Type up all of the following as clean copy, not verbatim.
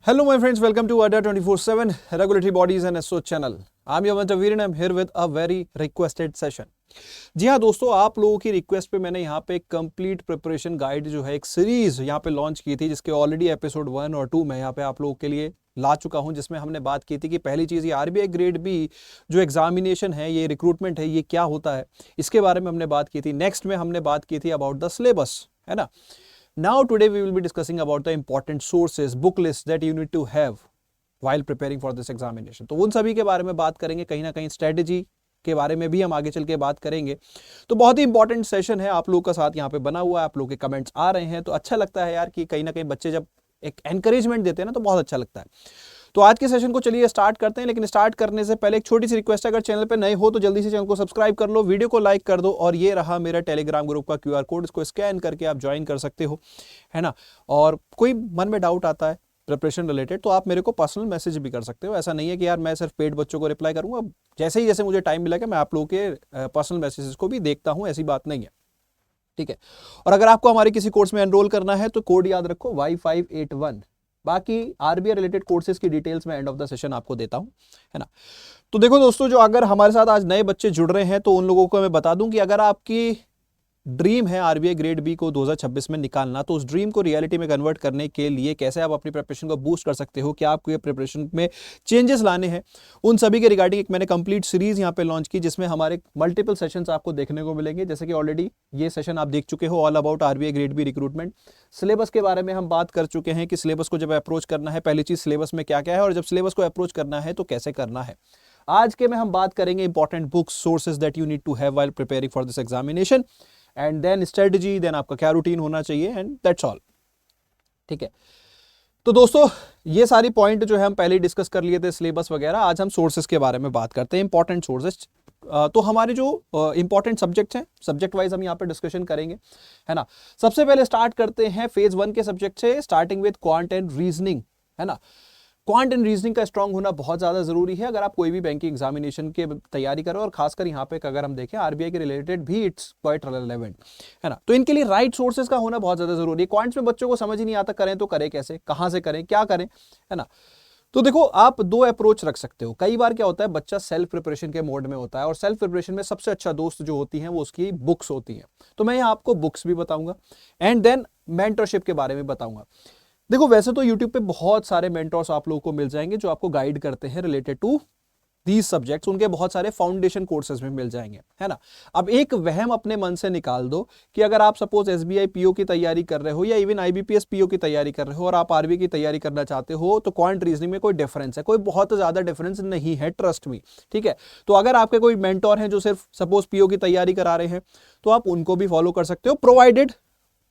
Hello my friends, welcome to ADA 24/7 Regulatory Bodies and SO channel. I'm your mentor Veer and I'm here with a very requested session. जी हाँ दोस्तों, आप लोगों की request पे मैंने यहाँ पे एक कंप्लीट प्रिपरेशन गाइड जो है एक सीरीज यहाँ पे लॉन्च की थी, जिसके ऑलरेडी एपिसोड 1 और 2 मैं यहाँ पे आप लोगों के लिए ला चुका हूँ, जिसमें हमने बात की थी कि पहली चीज़ ये आरबीआई ग्रेड बी जो एग्जामिनेशन है, ये रिक्रूटमेंट है, ये क्या होता है, इसके बारे में हमने बात की थी। नेक्स्ट में हमने बात की थी अबाउट द सिलेबस, है ना। Now today we will be discussing about the important sources, book lists that you need to have while preparing for this examination. तो उन सभी के बारे में बात करेंगे, कहीं ना कहीं स्ट्रेटेजी के बारे में भी हम आगे चल के बात करेंगे। तो बहुत ही इंपॉर्टेंट सेशन है, आप लोगों का साथ यहाँ पे बना हुआ है, आप लोगों के कमेंट्स आ रहे हैं, तो अच्छा लगता है यार कि कहीं ना कहीं बच्चे जब एक एनकरेजमेंट देते हैं ना, तो बहुत अच्छा लगता है। तो आज के सेशन को चलिए स्टार्ट करते हैं, लेकिन स्टार्ट करने से पहले एक छोटी सी रिक्वेस्ट है, अगर चैनल पे नए हो तो जल्दी से चैनल को सब्सक्राइब कर लो, वीडियो को लाइक कर दो, और ये रहा मेरा टेलीग्राम ग्रुप का क्यूआर कोड, इसको स्कैन करके आप ज्वाइन कर सकते हो, है ना। और कोई मन में डाउट आता है प्रिपरेशन रिलेटेड तो आप मेरे को पर्सनल मैसेज भी कर सकते हो। ऐसा नहीं है कि यार मैं सिर्फ पेड बच्चों को रिप्लाई करूंगा, जैसे मुझे टाइम मिलेगा मैं आप लोगों के पर्सनल मैसेजेस को भी देखता हूँ, ऐसी बात नहीं है, ठीक है। और अगर आपको हमारे किसी कोर्स में एनरोल करना है तो कोड याद रखो Y581। बाकी आरबीआई रिलेटेड कोर्सेज की डिटेल्स में एंड ऑफ द सेशन आपको देता हूं, है ना। तो देखो दोस्तों, जो अगर हमारे साथ आज नए बच्चे जुड़ रहे हैं तो उन लोगों को मैं बता दूं कि अगर आपकी ड्रीम है आरबीआई ग्रेड बी को 2026 में निकालना, तो उस ड्रीम को रियलिटी में कन्वर्ट करने के लिए कैसे आप अपनी प्रिपरेशन को बूस्ट कर सकते हो, क्या आपको ये प्रिपरेशन में चेंजेस लाने हैं, उन सभी के रिगार्डिंग एक मैंने कंप्लीट सीरीज यहाँ पे लॉन्च की, जिसमें हमारे मल्टीपल सेशंस आपको देखने को मिलेंगे। जैसे कि ऑलरेडी ये सेशन आप देख चुके हो, all about RBI grade B recruitment. Syllabus के बारे में हम बात कर चुके हैं कि सिलेबस को जब अप्रोच करना है, पहली चीज सिलेबस में क्या क्या है, और जब सिलेबस को अप्रोच करना है तो कैसे करना है। आज के में हम बात करेंगे important books, sources that you need to have while preparing for this examination, and then strategy, then आपका क्या रूटीन होना चाहिए, एंड दैट्स ऑल, ठीक है। तो दोस्तों, ये सारी पॉइंट जो है हम पहले ही डिस्कस कर लिए थे, सिलेबस वगैरह। आज हम सोर्सेज के बारे में बात करते हैं, इंपॉर्टेंट सोर्सेज। तो हमारे जो इंपॉर्टेंट सब्जेक्ट्स हैं, सब्जेक्ट वाइज हम यहाँ पे डिस्कशन करेंगे, है ना। सबसे पहले स्टार्ट करते हैं फेज 1 के सब्जेक्ट से, starting with quant and reasoning, है ना। क्वांट एंड रीजनिंग का स्ट्रांग होना बहुत ज़्यादा ज़रूरी है अगर आप कोई भी बैंकिंग एग्जामिनेशन की तैयारी करो, और खासकर यहाँ पे अगर हम देखें आरबीआई के रिलेटेड भी इट्स क्वाइट रेलेवेंट, है ना। तो इनके लिए राइट सोर्सेज का होना बहुत ज़्यादा ज़रूरी है। क्वांट्स में बच्चों को समझ ही नहीं आता, करें तो करें कैसे, कहाँ से करें, क्या करें, है ना। तो देखो, आप दो अप्रोच रख सकते हो। कई बार क्या होता है, बच्चा सेल्फ प्रिपरेशन के मोड में होता है, और सेल्फ प्रिपरेशन में सबसे अच्छा दोस्त जो होती हैं वो उसकी बुक्स होती हैं। तो मैं यहाँ आपको बुक्स भी बताऊंगा, एंड देन मेंटरशिप के बारे में बताऊंगा। देखो, वैसे तो YouTube पे बहुत सारे मेंटर्स आप लोगों को मिल जाएंगे जो आपको गाइड करते हैं रिलेटेड टू दीज सब्जेक्ट्स, उनके बहुत सारे फाउंडेशन कोर्सेज में मिल जाएंगे, है ना। अब एक वहम अपने मन से निकाल दो कि अगर आप सपोज एसबीआई पीओ की तैयारी कर रहे हो, या इवन आईबीपीएस पीओ की तैयारी कर रहे हो, और आप आरबीआई की तैयारी करना चाहते हो, तो क्वांट रीजनिंग में कोई डिफरेंस है? कोई बहुत ज्यादा डिफरेंस नहीं है, ट्रस्ट मी, ठीक है। तो अगर आपके कोई मेंटोर हैं जो सिर्फ सपोज पीओ की तैयारी करा रहे हैं, तो आप उनको भी फॉलो कर सकते हो, प्रोवाइडेड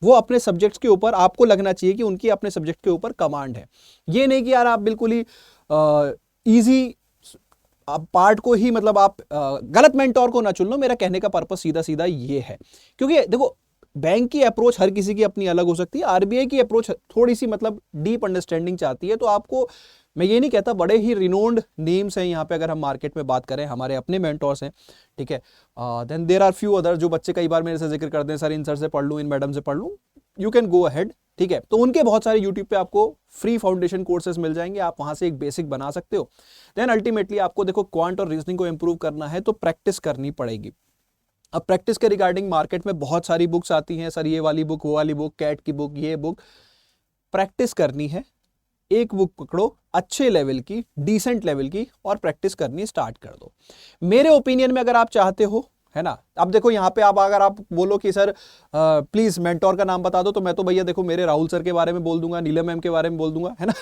वो अपने सब्जेक्ट्स के ऊपर, आपको लगना चाहिए कि उनकी अपने सब्जेक्ट के ऊपर कमांड है। ये नहीं कि यार आप बिल्कुल ही इजी पार्ट को ही, मतलब आप गलत मेंटोर को ना चुन लो। मेरा कहने का पर्पस सीधा सीधा ये है, क्योंकि देखो, बैंक की अप्रोच हर किसी की अपनी अलग हो सकती है। आरबीआई की अप्रोच थोड़ी सी मतलब डीप अंडरस्टैंडिंग चाहती है। तो आपको, मैं ये नहीं कहता, बड़े ही रिनोन्ड नेम्स हैं यहाँ पे, अगर हम मार्केट में बात करें, हमारे अपने मेंटोर्स हैं, ठीक है। Then there are few other, जो बच्चे कई बार मेरे से जिक्र करते हैं, सर इन सर से पढ़ लूँ, इन मैडम से पढ़ लूँ, यू कैन गो अहेड, ठीक है। तो उनके बहुत सारे यूट्यूब पे आपको फ्री फाउंडेशन कोर्सेज मिल जाएंगे, आप वहां से एक बेसिक बना सकते हो। देन अल्टीमेटली आपको देखो, क्वांट और रीजनिंग को इंप्रूव करना है तो प्रैक्टिस करनी पड़ेगी। अब प्रैक्टिस के रिगार्डिंग मार्केट में बहुत सारी बुक्स आती हैं, सर ये वाली बुक, वो वाली बुक, कैट की बुक, ये बुक। प्रैक्टिस करनी है, एक बुक पकड़ो अच्छे लेवल की, डिसेंट लेवल की, और प्रैक्टिस करनी स्टार्ट कर दो। मेरे ओपिनियन में अगर आप चाहते हो, है ना। अब देखो, यहाँ पे आप अगर आप बोलो कि सर प्लीज मेंटोर का नाम बता दो, तो मैं तो भैया देखो मेरे राहुल सर के बारे में बोल दूंगा, नीलम मैम के बारे में बोल दूंगा, है ना।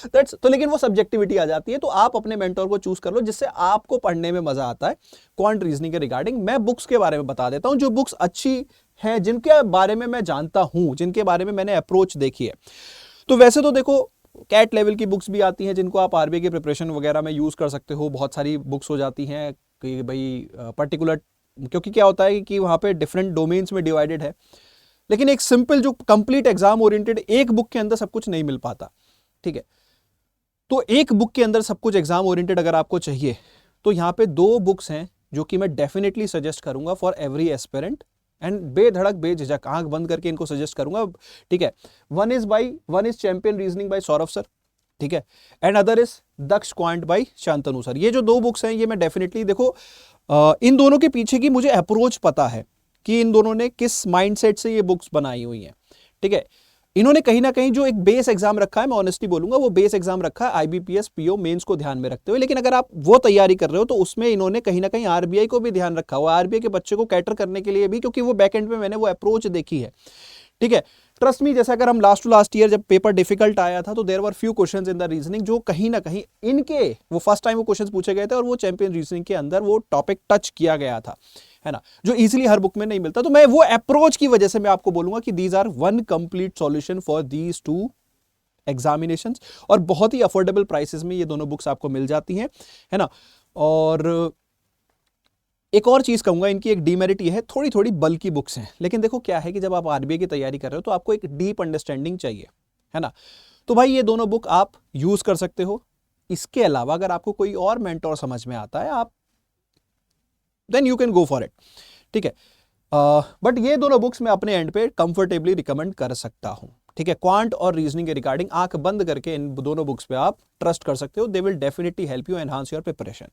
दैट्स तो, लेकिन वो सब्जेक्टिविटी आ जाती है। तो आप अपने मेंटोर को चूज कर लो जिससे आपको पढ़ने में मजा आता है। क्वांट रीजनिंग के रिगार्डिंग मैं बुक्स के बारे में बता देता हूँ, जो बुक्स अच्छी हैं, जिनके बारे में मैं जानता हूँ, जिनके बारे में मैंने अप्रोच देखी है। तो वैसे तो देखो, कैट लेवल की बुक्स भी आती हैं जिनको आप आरबीआई की प्रिपरेशन वगैरह में यूज कर सकते हो। बहुत सारी बुक्स हो जाती हैं कि भाई पर्टिकुलर, क्योंकि क्या होता है कि वहाँ पे डिफरेंट डोमेन्स में डिवाइडेड है। लेकिन एक सिंपल जो कंप्लीट एग्जाम ओरिएंटेड एक बुक के अंदर सब कुछ नहीं मिल पाता, ठीक है। तो एक बुक के अंदर सब कुछ एग्जाम ओरिएंटेड अगर आपको चाहिए, तो यहाँ पे दो बुक्स हैं जो कि मैं डेफिनेटली सजेस्ट करूंगा फॉर एवरी एस्पिरेंट, एंड बेधड़क बेझिझक आंख बंद करके इनको सजेस्ट करूंगा, ठीक है। One is champion reasoning by Saurabh sir, ठीक है, and other is Daksh quant by Shantanu sir. ये जो दो बुक्स हैं ये मैं डेफिनेटली देखो इन दोनों के पीछे की मुझे अप्रोच पता है कि इन दोनों ने किस माइंडसेट से ये बुक्स बनाई हुई हैं। ठीक है, इन्होंने कहीं ना कहीं जो एक बेस एग्जाम रखा है, मैं ऑनेस्टली बोलूंगा वो बेस एग्जाम रखा है आईबीपीएस पीओ मेंस को ध्यान में रखते हुए, लेकिन अगर आप वो तैयारी कर रहे हो तो उसमें इन्होंने कहीं ना कहीं आरबीआई को भी ध्यान रखा हुआ, आरबीआई के बच्चे को कैटर करने के लिए भी, क्योंकि वो बैकएंड में मैंने वो अप्रोच देखी है। ठीक है, ट्रस्ट मी, जैसे अगर हम लास्ट टू लास्ट ईयर जब पेपर डिफिकल्ट आया था तो there were few questions in the reasoning जो कहीं ना कहीं इनके वो फर्स्ट टाइम वो क्वेश्चंस पूछे गए थे और वो चैंपियन रीजनिंग के अंदर वो टॉपिक टच किया गया था, है ना, जो इजीली हर बुक में नहीं मिलता। तो मैं वो अप्रोच की वजह से मैं आपको बोलूंगा कि these are one complete solution for these two examinations, और बहुत ही अफोर्डेबल प्राइसेस में ये दोनों बुक्स आपको मिल जाती हैं, है ना। और एक और चीज कहूंगा, इनकी एक डीमेरिट ये है, थोड़ी थोड़ी बल्की बुक्स हैं, लेकिन देखो क्या है कि जब आप आरबीआई की तैयारी कर रहे हो तो आपको एक डीप अंडरस्टैंडिंग चाहिए, है ना। तो भाई ये दोनों बुक आप यूज कर सकते हो। इसके अलावा अगर आपको कोई और मेंटोर समझ में आता है, आप then you can go for it. ठीक है, बट ये दोनों बुक्स मैं अपने एंड पे कंफर्टेबली रिकमेंड कर सकता हूं। ठीक है, क्वांट और रीजनिंग के रिगार्डिंग आंख बंद करके इन दोनों बुक्स पे आप ट्रस्ट कर सकते हो, they will definitely help you enhance your preparation.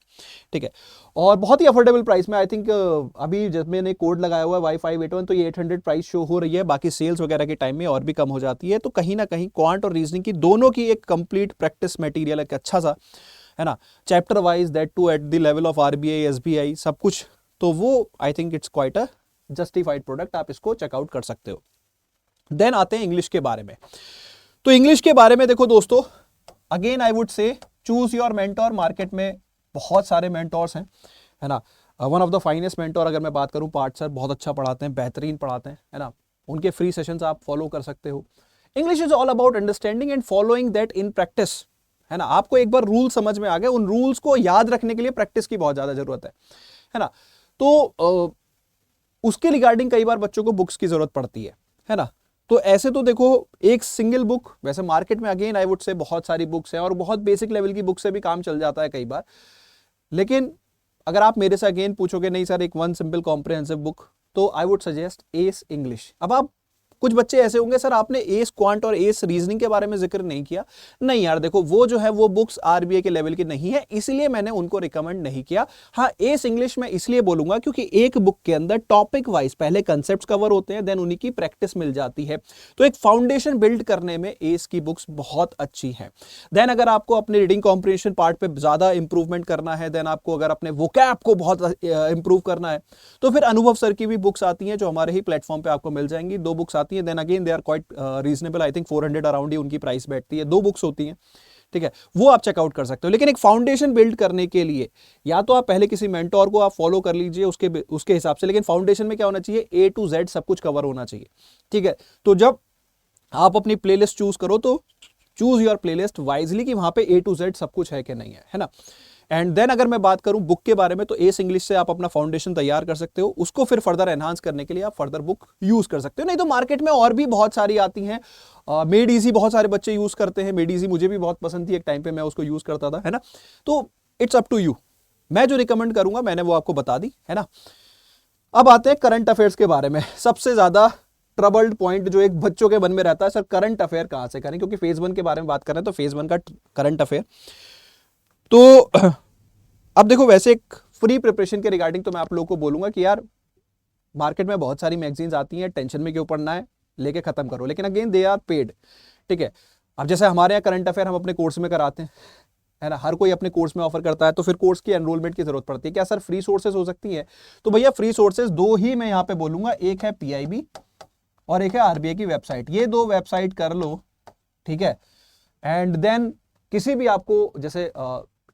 ठीक है, और बहुत ही अफोर्डेबल प्राइस में, आई थिंक अभी जब मैंने कोड लगाया हुआ है Y581 तो ये 800 प्राइस शो हो रही है, बाकी सेल्स वगैरह के टाइम में और भी कम हो जाती है। तो कहीं ना कहीं क्वांट और रीजनिंग की दोनों की एक कंप्लीट प्रैक्टिस मटेरियल एक अच्छा सा, है ना, chapter wise, that too at the level of RBI SBI सब कुछ, तो वो I think it's quite a justified product, आप इसको चेकआउट कर सकते हो। देन आते हैं इंग्लिश के बारे में। तो इंग्लिश के बारे में देखो दोस्तों, अगेन आई वुड से चूज योर मेंटोर। मार्केट में बहुत सारे मेंटोर्स हैं, है ना। One of the finest mentor अगर मैं बात करूं, पार्थ सर बहुत अच्छा पढ़ाते हैं, बेहतरीन पढ़ाते हैं, है ना। उनके फ्री सेशंस आप फॉलो कर सकते हो। English is all about understanding and following that in practice, है ना। आपको एक बार रूल समझ में आ गए, उन रूल्स को याद रखने के लिए प्रैक्टिस की बहुत ज्यादा जरूरत है ना। तो उसके रिगार्डिंग कई बार बच्चों को बुक्स की जरूरत पड़ती है ना। तो ऐसे तो देखो एक सिंगल बुक, वैसे मार्केट में अगेन आई वुड से बहुत सारी बुक्स हैं और बहुत बेसिक लेवल की बुक से भी काम चल जाता है कई बार, लेकिन अगर आप मेरे से अगेन पूछोगे नहीं सर एक वन सिंपल कॉम्प्रिहेंसिव बुक, तो I would suggest S English. अब आप कुछ बच्चे ऐसे होंगे सर आपने एस क्वांट और एस रीजनिंग के बारे में जिक्र नहीं किया। नहीं यार देखो वो जो है वो बुक्स आरबीआई के लेवल की नहीं है, इसलिए मैंने उनको रिकमेंड नहीं किया। हाँ एस इंग्लिश में इसलिए बोलूंगा क्योंकि एक बुक के अंदर टॉपिक वाइज पहले कंसेप्ट कवर होते हैं, देन उन्हीं की प्रैक्टिस मिल जाती है, तो एक फाउंडेशन बिल्ड करने में एस की बुक्स बहुत अच्छी है। देन अगर आपको अपने रीडिंग कॉम्प्रिहेंशन पार्ट पे ज्यादा इंप्रूवमेंट करना है, देन आपको अगर अपने वोकैब को बहुत इंप्रूव करना है, तो फिर अनुभव सर की भी बुक्स आती हैं जो हमारे ही प्लेटफॉर्म पे आपको मिल जाएंगी। दो बुक्स आती हैं, then again they are quite reasonable, I think 400 around ही उनकी प्राइस बैठती है। दो बुक्स होती हैं, ठीक है, वो आप चेकआउट कर सकते हो। लेकिन एक फाउंडेशन बिल्ड करने के लिए या तो आप पहले किसी मेंटोर को आप फॉलो कर लीजिए उसके हिसाब से, लेकिन फाउंडेशन में क्या होना चाहिए, ए टू जेड सब कुछ कवर होना चाहिए। ठीक है, तो जब आप अपनी प्लेलिस्ट चूज करो तो चूज योर प्लेलिस्ट वाइजली कि वहां पे ए टू जेड सब कुछ है कि नहीं है ना। एंड देन अगर मैं बात करूं बुक के बारे में, तो एस इंग्लिश से आप अपना फाउंडेशन तैयार कर सकते हो, उसको फिर फर्दर एनहांस करने के लिए आप फर्दर बुक यूज कर सकते हो। नहीं तो मार्केट में और भी बहुत सारी आती हैं। मेड इजी बहुत सारे बच्चे यूज करते हैं, मेड इजी मुझे भी बहुत पसंद थी, एक टाइम पे मैं उसको यूज करता था, है ना। तो इट्स अप टू यू, मैं जो रिकमेंड करूंगा मैंने वो आपको बता दी, है ना। अब आते हैं करंट अफेयर्स के बारे में। सबसे ज्यादा ट्रबल्ड पॉइंट जो एक बच्चों के मन में रहता है, सर करंट अफेयर कहां से करें, क्योंकि फेज 1 के बारे में बात कर रहे हैं, तो फेज 1 का करंट अफेयर। तो अब देखो वैसे एक फ्री प्रिपरेशन के रिगार्डिंग तो मैं आप लोगों को बोलूंगा कि यार मार्केट में बहुत सारी मैगजीन्स आती हैं, टेंशन में क्यों पढ़ना है, लेके खत्म करो। लेकिन अगेन दे आर पेड, ठीक है। अब जैसे हमारे यहाँ करंट अफेयर हम अपने कोर्स में कराते हैं, है ना, हर कोई अपने कोर्स में ऑफर करता है, तो फिर कोर्स की एनरोलमेंट की जरूरत पड़ती है। क्या सर फ्री सोर्सेज हो सकती है? तो भैया फ्री सोर्सेज दो ही मैं यहाँ पे बोलूंगा, एक है पीआईबी और एक है आरबीआई की वेबसाइट। ये दो वेबसाइट कर लो, ठीक है। एंड देन किसी भी आपको जैसे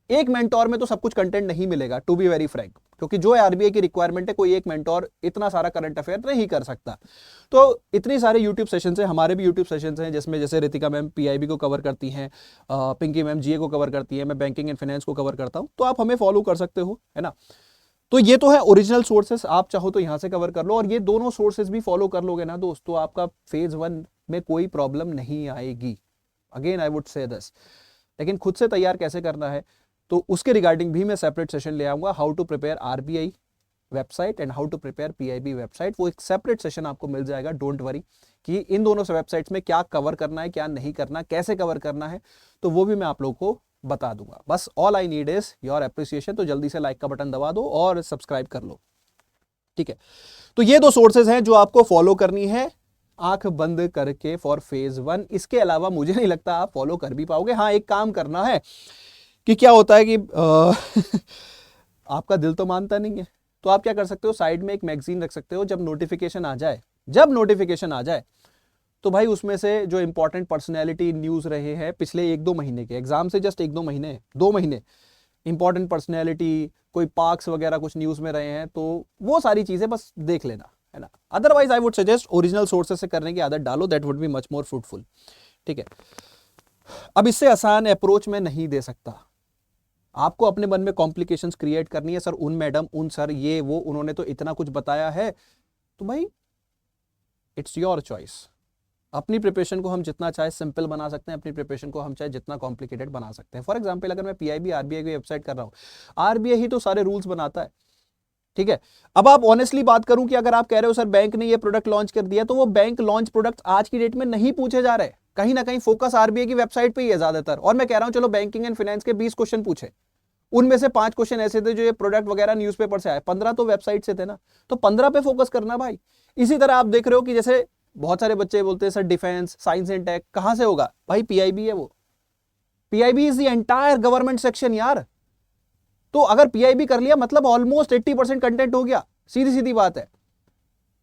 एक मेंटोर में तो सब कुछ कंटेंट नहीं मिलेगा, टू बी वेरी फ्रैंक, क्योंकि जो आरबीआई की रिक्वायरमेंट है, कोई एक मेंटोर इतना सारा करंट अफेयर नहीं कर सकता। तो इतनी सारे यूट्यूब सेशन हैं, हमारे भी यूट्यूब सेशन हैं, जिसमें जैसे रितिका मैम पीआईबी को कवर करती हैं, पिंकी मैम जीए को कवर करती है, मैं बैंकिंग एंड फाइनेंस को कवर करता हूँ, तो आप हमें फॉलो कर सकते हो, है ना। तो ये तो है ओरिजिनल सोर्सेस, आप चाहो तो यहां से कवर कर लो, और ये दोनों सोर्सेस भी फॉलो कर लोगे ना दोस्तों, आपका फेज 1 में कोई प्रॉब्लम नहीं आएगी। अगेन आई वुड से दिस, लेकिन खुद से तैयार कैसे करना है तो उसके रिगार्डिंग भी मैं सेपरेट सेशन ले आऊंगा, how to prepare RBI website and how to prepare PIB website, वो एक सेपरेट सेशन आपको मिल जाएगा, डोंट वरी, कि इन दोनों से वेबसाइट्स में क्या कवर करना है, क्या नहीं करना, कैसे कवर करना है, तो वो भी मैं आप लोगों को बता दूंगा। बस all I need is your appreciation, तो जल्दी से लाइक का बटन दबा दो और सब्सक्राइब कर लो, ठीक है। तो ये दो सोर्सेज हैं जो आपको फॉलो करनी है आंख बंद करके फॉर फेज 1। इसके अलावा मुझे नहीं लगता आप फॉलो कर भी पाओगे। हाँ, एक काम करना है कि क्या होता है कि आपका दिल तो मानता नहीं है, तो आप क्या कर सकते हो, साइड में एक मैगजीन रख सकते हो। जब नोटिफिकेशन आ जाए तो भाई उसमें से जो इंपॉर्टेंट पर्सनैलिटी न्यूज रहे हैं पिछले 1-2 महीने के, एग्जाम से जस्ट 1-2 महीने, 2 महीने, इंपॉर्टेंट पर्सनैलिटी, कोई पार्क्स वगैरह कुछ न्यूज में रहे हैं, तो वो सारी चीजें बस देख लेना, है ना। Otherwise I would suggest original sources से करने की आदत डालो, that would be much more fruitful, ठीक है। अब इससे आसान अप्रोच में नहीं दे सकता, आपको अपने मन में कॉम्प्लिकेशंस क्रिएट करनी है। सर उन मैडम, उन सर, ये वो, उन्होंने तो इतना कुछ बताया है, तो भाई इट्स योर चॉइस। अपनी प्रिपरेशन को हम जितना चाहे सिंपल बना सकते हैं, अपनी प्रिपरेशन को हम चाहे जितना कॉम्प्लिकेटेड बना सकते हैं। फॉर एग्जांपल अगर मैं पीआईबी आरबीआई की वेबसाइट कर रहा हूं, आरबीआई ही तो सारे रूल्स बनाता है, ठीक है। अब आप ऑनेस्टली बात करूं कि अगर आप कह रहे हो सर बैंक ने ये प्रोडक्ट लॉन्च कर दिया, तो वो बैंक लॉन्च प्रोडक्ट आज की डेट में नहीं पूछे जा रहे, कहीं ना कहीं फोकस आरबीआई की वेबसाइट पे ही है ज्यादातर। और मैं कह रहा हूं चलो बैंकिंग एंड फाइनेंस के 20 क्वेश्चन पूछे, उनमें से 5 क्वेश्चन ऐसे थे जो ये प्रोडक्ट वगैरह न्यूज़पेपर से आए, 15 तो वेबसाइट से थे ना, तो 15 पे फोकस करना भाई। इसी तरह आप देख रहे हो कि जैसे बहुत सारे बच्चे बोलते हैं sir defence, science and tech कहां से होगा, भाई पीआईबी है वो, PIB is the entire government section यार। तो अगर पीआईबी कर लिया मतलब ऑलमोस्ट 80% कंटेंट हो गया, सीधी सीधी बात है।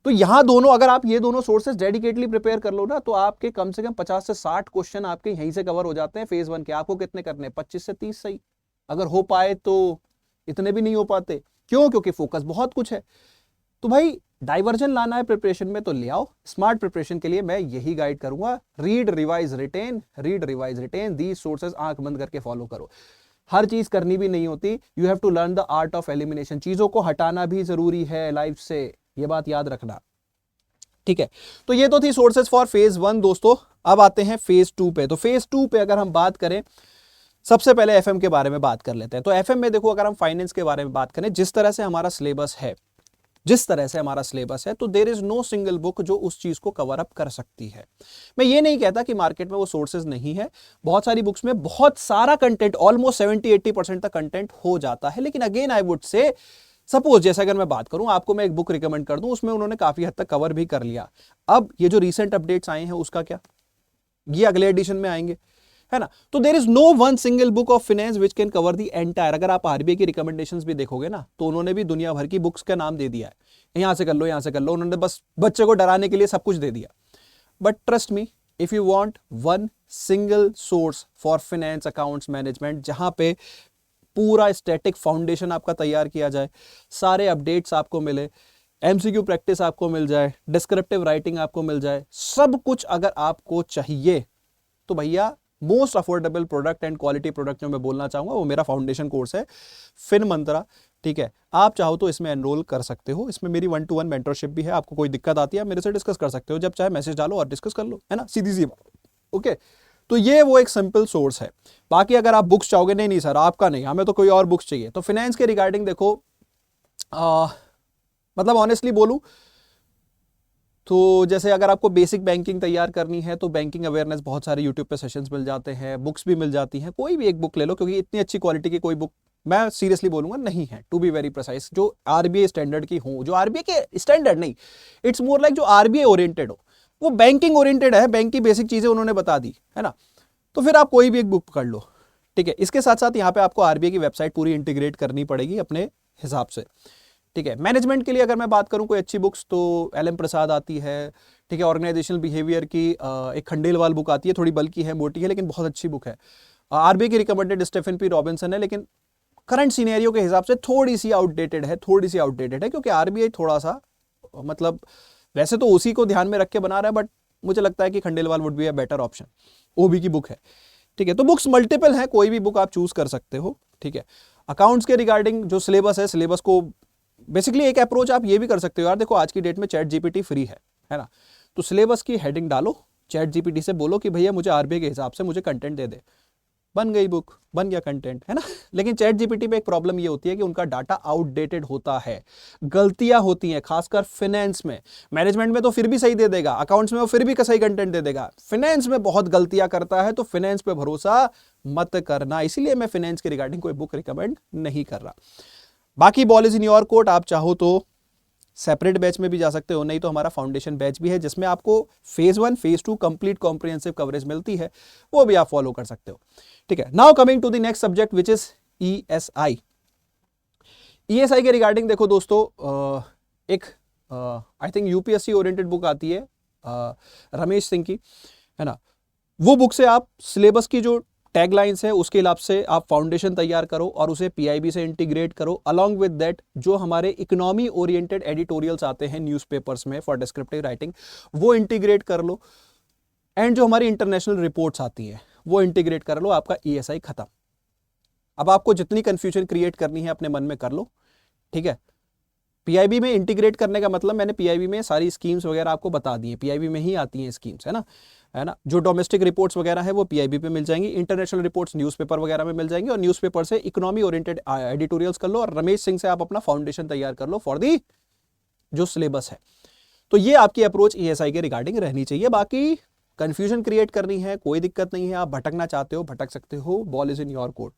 तो यहां दोनों, अगर आप ये दोनों सोर्सेस डेडिकेटली प्रिपेयर कर लो ना, तो आपके कम से कम 50 से 60 क्वेश्चन आपके यहीं से कवर हो जाते हैं फेज 1 के। आपको कितने करने, 25 से 30 सही, अगर हो पाए तो, इतने भी नहीं हो पाते, क्यों, क्योंकि फोकस बहुत कुछ है। तो भाई डाइवर्जन लाना है प्रिपरेशन में तो ले आओ। स्मार्ट प्रिपरेशन के लिए मैं यही गाइड करूंगा, read revise retain these sources, आंख बंद करके फॉलो करो। हर चीज करनी भी नहीं होती, you have to learn the art of elimination, चीजों को हटाना भी जरूरी है लाइफ से, ये बात याद रखना, ठीक है। तो ये तो थी सोर्सेज फॉर फेज 1 दोस्तों। अब आते हैं फेज 2 पे। तो फेज 2 पे अगर हम बात करें, सबसे पहले एफएम के बारे में बात कर लेते हैं। तो एफएम में देखो, अगर हम फाइनेंस के बारे में बात करें, जिस तरह से हमारा सिलेबस है, तो there is no single book जो उस चीज को कवर अप कर सकती है। मैं ये नहीं कहता कि मार्केट में वो सोर्सेज नहीं है, बहुत सारी बुक्स में बहुत सारा कंटेंट, ऑलमोस्ट 70-80% तक कंटेंट हो जाता है। लेकिन अगेन आई वुड से, सपोज जैसे अगर मैं बात करूं, आपको मैं एक बुक रिकमेंड कर दूं, उसमें उन्होंने काफी हद तक कवर भी कर लिया। अब ये जो रिसेंट अपडेट्स आए हैं उसका क्या, ये अगले एडिशन में आएंगे, है ना। तो there is no one single book of finance which can cover the entire. अगर आप आरबीआई की रिकमेंडेशंस भी देखोगे ना, तो उन्होंने भी दुनिया भर की बुक्स का नाम दे दिया है, यहां से कर लो, यहां से कर लो, उन्होंने बस बच्चे को डराने के लिए सब कुछ दे दिया। But trust me, if you want one single source for finance accounts management, जहां पे पूरा स्टैटिक फाउंडेशन आपका तैयार किया जाए, सारे अपडेट्स आपको मिले, एमसीक्यू प्रैक्टिस आपको मिल जाए, डिस्क्रिप्टिव राइटिंग आपको मिल जाए, सब कुछ अगर आपको चाहिए, तो भैया most affordable product and quality product जो मैं बोलना चाहूंगा वो मेरा फाउंडेशन कोर्स है, फिन मंत्रा, ठीक है। आप चाहो तो इसमें एनरोल कर सकते हो। इसमें मेरी 1-to-1 मेंटरशिप भी है। आपको कोई दिक्कत आती है मेरे से डिस्कस कर सकते हो, जब चाहे मैसेज डालो और डिस्कस कर लो, है ना, सीधी सी बात, ओके। तो ये वो एक सिंपल सोर्स है। बाकी अगर आप बुक्स चाहोगे, नहीं सर आपका नहीं, हमें तो कोई और बुक्स चाहिए, तो फाइनेंस के रिगार्डिंग देखो, मतलब ऑनेस्टली बोलूं तो जैसे अगर आपको बेसिक बैंकिंग तैयार करनी है, तो बैंकिंग अवेयरनेस बहुत सारे यूट्यूब पे सेशंस मिल जाते हैं, बुक्स भी मिल जाती हैं, कोई भी एक बुक ले लो, क्योंकि इतनी अच्छी क्वालिटी की कोई बुक मैं सीरियसली बोलूंगा नहीं है, टू बी वेरी प्रिसाइज, जो आरबीआई स्टैंडर्ड की हो, जो आरबीआई के स्टैंडर्ड नहीं, इट्स मोर लाइक जो आरबीआई ओरिएंटेड हो, वो बैंकिंग ओरिएंटेड है, बैंक की बेसिक चीजें उन्होंने बता दी, है ना। तो फिर आप कोई भी एक बुक पकड़ लो, ठीक है। इसके साथ साथ यहाँ पे आपको आरबीआई की वेबसाइट पूरी इंटीग्रेट करनी पड़ेगी अपने हिसाब से, ठीक है। मैनेजमेंट के लिए अगर मैं बात करूं कोई अच्छी बुक्स, तो एलएम प्रसाद आती है, ठीक है। ऑर्गेनाइजेशनल बिहेवियर की एक खंडेलवाल बुक आती है, थोड़ी बल्कि है, मोटी है, लेकिन बहुत अच्छी बुक है। आरबीआई की रिकमेंडेड स्टेफन पी रॉबिन्सन है, लेकिन करंट सीनेरियो के हिसाब से थोड़ी सी आउटडेटेड है, क्योंकि आरबीआई थोड़ा सा, मतलब वैसे तो उसी को ध्यान में रख के बना रहा है, बट मुझे लगता है कि Khandelwal would be a better option, OB की बुक है, ठीक है। तो बुक्स मल्टीपल है, कोई भी बुक आप चूज कर सकते हो, ठीक है। अकाउंट्स के रिगार्डिंग जो सिलेबस है, सिलेबस को बेसिकली एक अप्रोच आप ये भी कर सकते हो यार, देखो आज की डेट में चैट जीपीटी फ्री है ना, तो सिलेबस की हेडिंग डालो, चैट जीपीटी से बोलो कि भैया मुझे आरबीआई के हिसाब से मुझे कंटेंट दे दे, बन गई बुक, बन गया कंटेंट, है ना। लेकिन चैट जीपीटी पे एक प्रॉब्लम ये होती है कि उनका डाटा आउटडेटेड होता है, गलतियां होती हैं, खासकर फाइनेंस में। मैनेजमेंट में तो फिर भी सही दे देगा, अकाउंट्स में वो फिर भी सही कंटेंट दे देगा, फाइनेंस में बहुत गलतियां करता है, तो फाइनेंस पे भरोसा मत करना। इसीलिए मैं फाइनेंस के रिगार्डिंग कोई बुक रिकमेंड नहीं कर रहा। बाकी ball is in your court, आप चाहो तो सेपरेट बैच में भी जा सकते हो, नहीं तो हमारा फाउंडेशन बैच भी है जिसमें आपको phase 1 phase 2 complete comprehensive coverage मिलती है, वो भी आप फॉलो कर सकते हो। ठीक है, now coming to the next subject which is ESI. ESI के रिगार्डिंग देखो दोस्तों, एक I think UPSC oriented book आती है रमेश सिंह की, है ना। वो बुक से आप सिलेबस की जो टैगलाइंस है उसके हिसाब से आप फाउंडेशन तैयार करो और उसे पीआईबी से इंटीग्रेट करो। अलोंग विद दैट जो हमारे इकोनॉमी ओरिएंटेड एडिटोरियल्स आते हैं न्यूज़पेपर्स में फॉर डिस्क्रिप्टिव राइटिंग, वो इंटीग्रेट कर लो। एंड जो हमारी इंटरनेशनल रिपोर्ट्स आती हैं वो इंटीग्रेट कर लो, आपका ईएसआई खत्म। अब आपको जितनी कंफ्यूजन क्रिएट करनी है अपने मन में कर लो, ठीक है। पीआईबी में इंटीग्रेट करने का मतलब, मैंने पीआईबी में सारी स्कीम्स वगैरह आपको बता दी है, पीआईबी में ही आती हैं स्कीम्स, है ना। जो डोमेस्टिक रिपोर्ट्स वगैरह है वो पीआईबी पे मिल जाएंगी, इंटरनेशनल रिपोर्ट्स न्यूज़पेपर वगैरह में मिल जाएंगी, और न्यूज़पेपर से इकोनॉमी ओरिएंटेड एडिटोरियल्स कर लो, और रमेश सिंह से आप अपना फाउंडेशन तैयार कर लो फॉर दी जो सिलेबस है। तो ये आपकी अप्रोच ईएसआई के रिगार्डिंग रहनी चाहिए। बाकी कंफ्यूजन क्रिएट करनी है कोई दिक्कत नहीं है, आप भटकना चाहते हो भटक सकते हो, ball is in your court.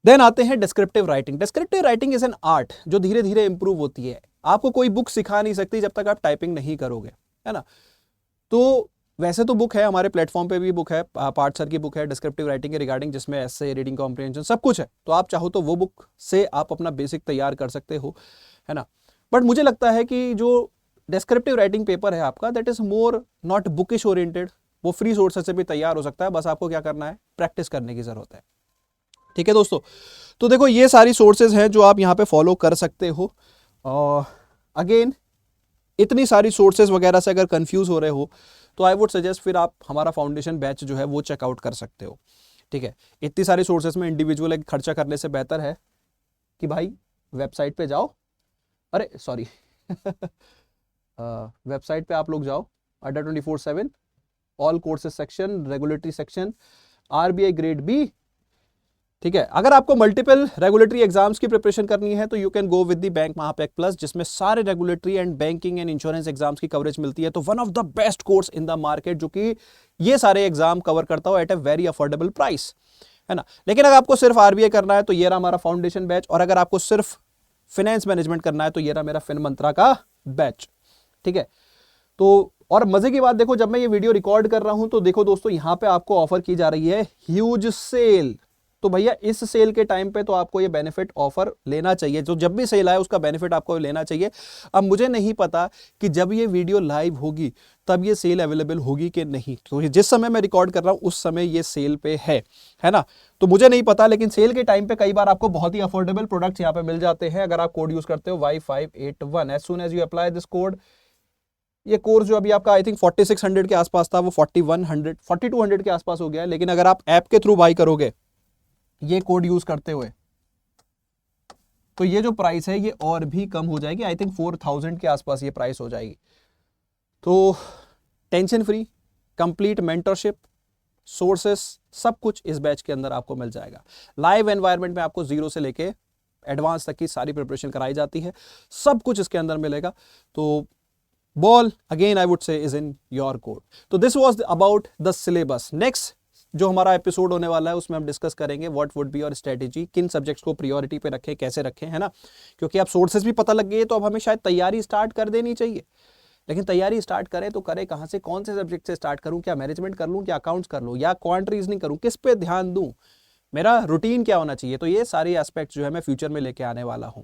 Then आते हैं descriptive writing. Descriptive writing is an art जो धीरे धीरे इंप्रूव होती है। आपको कोई बुक सिखा नहीं सकती जब तक आप टाइपिंग नहीं करोगे, है ना। तो वैसे तो बुक है, हमारे प्लेटफॉर्म पे भी बुक है, पार्थ सर की बुक है डिस्क्रिप्टिव राइटिंग के रिगार्डिंग, जिसमें एसे, रीडिंग कॉम्प्रिहेंशन सब कुछ है। तो आप चाहो तो वो बुक से आप अपना बेसिक तैयार कर सकते हो, है ना। बट मुझे लगता है कि जो डिस्क्रिप्टिव राइटिंग पेपर है आपका, that is more not bookish oriented, वो फ्री सोर्सेज से भी तैयार हो सकता है, बस आपको क्या करना है, प्रैक्टिस करने की जरूरत है। ठीक है दोस्तों, तो देखो ये सारी सोर्सेज हैं जो आप यहाँ पे फॉलो कर सकते हो। अगेन इतनी सारी सोर्सेज वगैरह से अगर कंफ्यूज हो रहे हो तो आई वुड सजेस्ट फिर आप हमारा फाउंडेशन बैच जो है वो चेकआउट कर सकते हो। ठीक है, इतनी सारी सोर्सेज में इंडिविजुअल खर्चा करने से बेहतर है कि भाई वेबसाइट पे जाओ, अरे सॉरी वेबसाइट पे आप लोग जाओ, Adda 24/7 all courses section, regulatory section, RBI grade B. ठीक है, अगर आपको मल्टीपल रेगुलेटरी एग्जाम्स की प्रिपरेशन करनी है तो you can go with the bank Mahapack plus, जिसमें सारे regulatory and banking and insurance exams की कवरेज मिलती है। तो one of the best course in the market जो कि ये सारे एग्जाम कवर करता हो at a very affordable price, है ना। लेकिन अगर आपको सिर्फ आरबीआई करना है तो ये रहा हमारा फाउंडेशन बैच, और अगर आपको सिर्फ फाइनेंस मैनेजमेंट करना है तो ये रहा मेरा फिन मंत्रा का बैच। ठीक है, तो और मजे की बात देखो, जब मैं ये वीडियो रिकॉर्ड कर रहा हूं तो देखो दोस्तों यहाँ पे आपको ऑफर की जा रही है ह्यूज सेल। तो भैया इस सेल के टाइम पे तो आपको ये बेनिफिट ऑफर लेना चाहिए, जो जब भी सेल आए उसका बेनिफिट आपको लेना चाहिए। अब मुझे नहीं पता कि जब ये वीडियो लाइव होगी तब ये सेल अवेलेबल होगी कि नहीं, तो जिस समय मैं रिकॉर्ड कर रहा हूं उस समय ये सेल पे है ना। तो मुझे नहीं पता, लेकिन सेल के टाइम पे कई बार आपको बहुत ही अफोर्डेबल प्रोडक्ट्स यहाँ पे मिल जाते हैं अगर आप कोड यूज करते हो Y581। As soon as you apply this code, ये कोर्स जो अभी आपका आई थिंक 4600 के आसपास था वो 4100 4200 के आसपास हो गया है। लेकिन अगर आप ऐप के थ्रू बाई करोगे ये कोड यूज करते हुए तो ये जो प्राइस है ये और भी कम हो जाएगी, आई थिंक 4000 के आसपास ये प्राइस हो जाएगी। तो tension free complete mentorship sources सब कुछ इस बैच के अंदर आपको मिल जाएगा। लाइव एनवायरनमेंट में आपको जीरो से लेके एडवांस तक की सारी प्रिपरेशन कराई जाती है, सब कुछ इसके अंदर मिलेगा। तो ball again I would say is in your court. तो this was about the syllabus. Next जो हमारा एपिसोड होने वाला है उसमें हम डिस्कस करेंगे what would be your strategy, किन सब्जेक्ट्स को प्रायोरिटी पे रखें, कैसे रखें, है ना। क्योंकि अब सोर्सेज भी पता लग गए तो अब हमें शायद तैयारी स्टार्ट कर देनी चाहिए। लेकिन तैयारी स्टार्ट करें तो करें कहाँ से, कौन से सब्जेक्ट से स्टार्ट करूं, क्या मैनेजमेंट कर लूं, क्या अकाउंट्स कर लूं, या क्वांट रीजनिंग करूं, किस पे ध्यान दूं, मेरा रूटीन क्या होना चाहिए। तो ये सारे एस्पेक्ट्स जो है मैं फ्यूचर में लेके आने वाला हूं।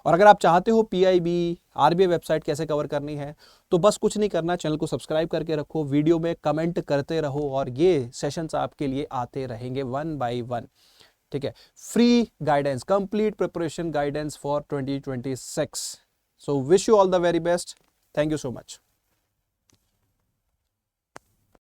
और अगर आप चाहते हो पीआईबी आरबीआई वेबसाइट कैसे कवर करनी है तो बस कुछ नहीं करना, चैनल को सब्सक्राइब करके रखो, वीडियो में कमेंट करते रहो और ये सेशंस आपके लिए आते रहेंगे 1 by 1। ठीक है, free guidance, complete preparation guidance for 2026। So wish you all the very best, thank you so much.